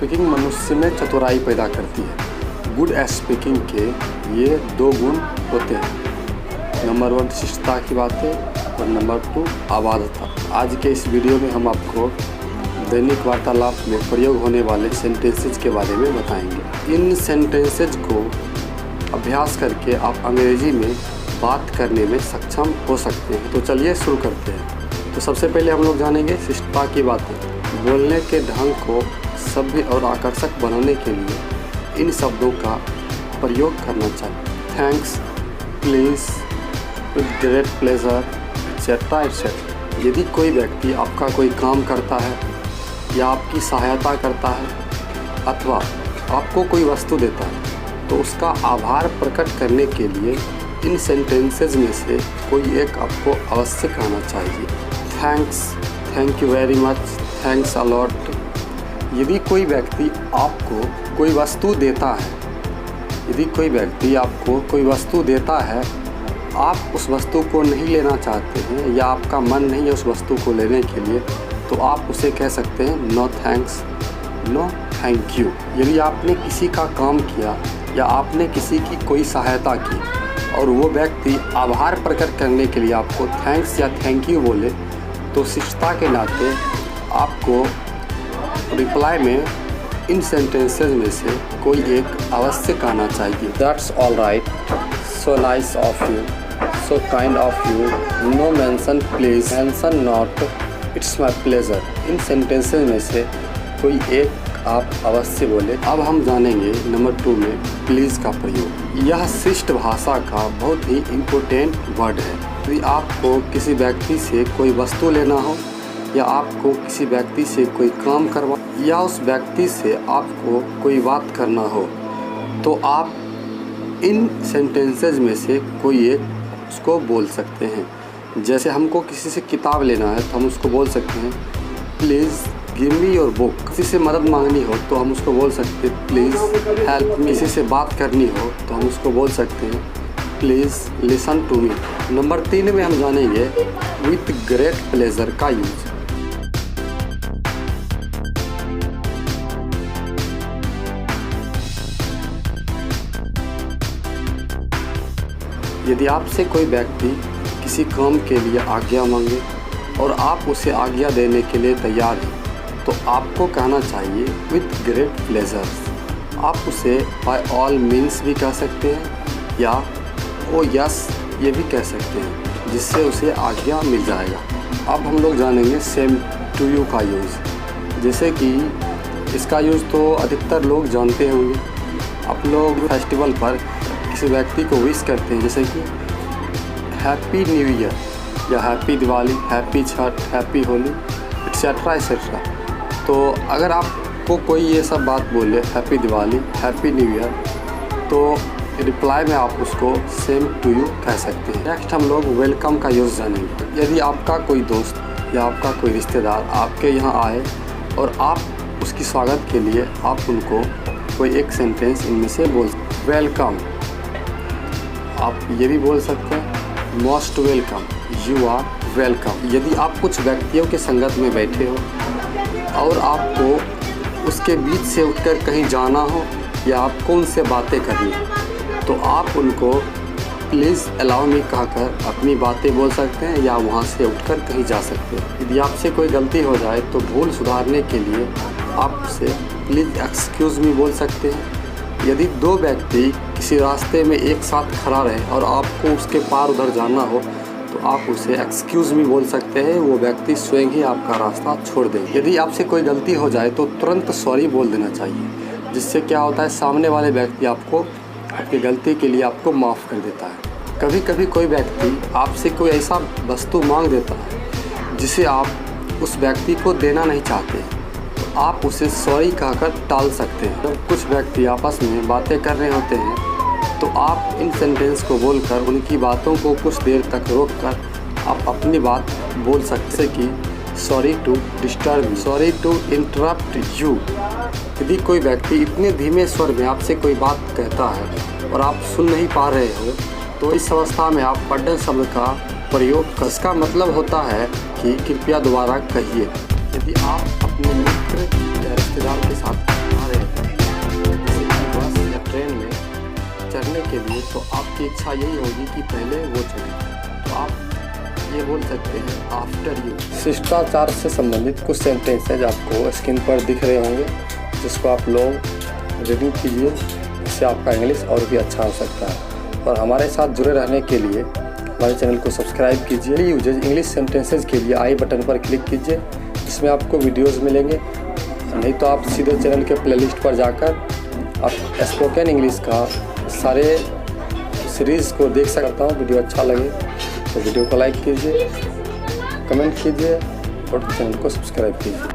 Speaking मनुष्य में चतुराई पैदा करती है। गुड स्पीकिंग के ये 2 गुण होते हैं। नंबर 1 शिष्टता की बातें और नंबर 2 अबाधता। आज के इस वीडियो में हम आपको दैनिक वार्तालाप में प्रयोग होने वाले सेंटेंसेज के बारे में बताएंगे। इन सेंटेंसेज को अभ्यास करके आप अंग्रेजी में बात करने में सक्षम हो सकते हैं। तो चलिए शुरू करते हैं। तो सबसे पहले हम लोग जानेंगे शिष्टता की बातें। बोलने के ढंग को सभ्य और आकर्षक बनाने के लिए इन शब्दों का प्रयोग करना चाहिए। Thanks, please, with great pleasure, etcetera etcetera. यदि कोई व्यक्ति आपका कोई काम करता है या आपकी सहायता करता है अथवा आपको कोई वस्तु देता है तो उसका आभार प्रकट करने के लिए इन सेंटेंसेज में से कोई एक आपको अवश्य कहना चाहिए। Thanks, thank you very much, thanks a lot. यदि कोई व्यक्ति आपको कोई वस्तु देता है, यदि कोई व्यक्ति आपको कोई वस्तु देता है, आप उस वस्तु को नहीं लेना चाहते हैं या आपका मन नहीं है उस वस्तु को लेने के लिए, तो आप उसे कह सकते हैं no thanks, no thank you. यदि आपने किसी का काम किया या आपने किसी की कोई सहायता की और वो व्यक्ति आभार प्रकट करने के लिए आपको थैंक्स या थैंक यू बोले, तो शिष्टता के नाते आपको रिप्लाई में इन सेंटेंसेज में से कोई एक अवश्य कहना चाहिए। That's all right, so nice of you, so kind of you, no mention please, mention not, it's my pleasure. इन सेंटेंसेज में से कोई एक आप अवश्य बोले। अब हम जानेंगे नंबर 2 में प्लीज़ का प्रयोग। यह शिष्ट भाषा का बहुत ही इम्पोर्टेंट वर्ड है। यदि आपको किसी व्यक्ति से कोई वस्तु लेना हो या आपको किसी व्यक्ति से कोई काम करवा या उस व्यक्ति से आपको कोई बात करना हो, तो आप इन सेंटेंसेज में से कोई एक उसको बोल सकते हैं। जैसे हमको किसी से किताब लेना है तो हम उसको बोल सकते हैं please give me your book. किसी से मदद मांगनी हो तो हम उसको बोल सकते हैं प्लीज़ हेल्प मी। किसी से बात करनी हो तो हम उसको बोल सकते हैं please listen to me. Number 3 में हम जानेंगे विथ ग्रेट प्लेजर का यूज। यदि आपसे कोई व्यक्ति किसी काम के लिए आज्ञा मांगे और आप उसे आज्ञा देने के लिए तैयार हैं, तो आपको कहना चाहिए विथ ग्रेट प्लेजर। आप उसे बाय ऑल मीन्स भी कह सकते हैं या ओ यस ये भी कह सकते हैं, जिससे उसे आज्ञा मिल जाएगा। अब हम लोग जानेंगे सेम टू यू का यूज़। जैसे कि इसका यूज़ तो अधिकतर लोग जानते होंगे। आप लोग फेस्टिवल पर किसी व्यक्ति को विश करते हैं, जैसे कि हैप्पी न्यू ईयर या happy Diwali, happy Chhath, happy Holi, etcetera etcetera. तो अगर आपको कोई ये सब बात बोले happy Diwali, happy new year, तो रिप्लाई में आप उसको सेम टू यू कह सकते हैं। नेक्स्ट हम लोग वेलकम का यूज़ जानेंगे। यदि आपका कोई दोस्त या आपका कोई रिश्तेदार आपके यहाँ आए और आप उसकी स्वागत के लिए आप उनको कोई एक सेंटेंस इनमें से बोल वेलकम। आप ये भी बोल सकते हैं most welcome, you are welcome. यदि आप कुछ व्यक्तियों के संगत में बैठे हो और आपको उसके बीच से उठकर कहीं जाना हो या आपको उनसे बातें करनी हो, तो आप उनको प्लीज़ अलाउ मी कहकर अपनी बातें बोल सकते हैं या वहाँ से उठकर कहीं जा सकते हैं। यदि आपसे कोई गलती हो जाए तो भूल सुधारने के लिए आप उसे प्लीज़ एक्सक्यूज़ मी बोल सकते हैं। यदि 2 व्यक्ति किसी रास्ते में एक साथ खड़ा रहे और आपको उसके पार उधर जाना हो, तो आप उसे एक्सक्यूज़ मी बोल सकते हैं, वो व्यक्ति स्वयं ही आपका रास्ता छोड़ दे। यदि आपसे कोई गलती हो जाए तो तुरंत सॉरी बोल देना चाहिए, जिससे क्या होता है सामने वाले व्यक्ति आपको आपकी गलती के लिए आपको माफ़ कर देता है। कभी कभी कोई व्यक्ति आपसे कोई ऐसा वस्तु मांग देता है जिसे आप उस व्यक्ति को देना नहीं चाहते, तो आप उसे सॉरी कहकर टाल सकते हैं। जब कुछ व्यक्ति आपस में बातें कर रहे होते हैं तो आप इन सेंटेंस को बोलकर उनकी बातों को कुछ देर तक रोककर आप अपनी बात बोल सकते हैं कि sorry to disturb, sorry to interrupt you. यदि कोई व्यक्ति इतने धीमे स्वर में आपसे कोई बात कहता है और आप सुन नहीं पा रहे हो, तो इस अवस्था में आप पढ़ने शब्द का प्रयोग कर। इसका मतलब होता है कि कृपया दोबारा कहिए। यदि आप अपने मित्र या रिश्तेदार के साथ चढ़ने के लिए तो आपकी इच्छा यही होगी कि पहले वो चढ़े, तो आप ये बोल सकते हैं आफ्टर यू। शिष्टाचार से संबंधित कुछ सेंटेंसेज आपको स्क्रीन पर दिख रहे होंगे, जिसको आप लोग रीडिंग कीजिए, इससे आपका इंग्लिश और भी अच्छा हो सकता है। और हमारे साथ जुड़े रहने के लिए हमारे चैनल को सब्सक्राइब कीजिए। यूजेज इंग्लिश सेंटेंसेज के लिए आई बटन पर क्लिक कीजिए, जिसमें आपको वीडियोज़ मिलेंगे। नहीं तो आप सीधे चैनल के प्लेलिस्ट पर जाकर आप स्पोकन इंग्लिश का सारे सीरीज़ को देख सकता हूँ। वीडियो अच्छा लगे तो वीडियो को लाइक कीजिए, कमेंट कीजिए और चैनल को सब्सक्राइब कीजिए।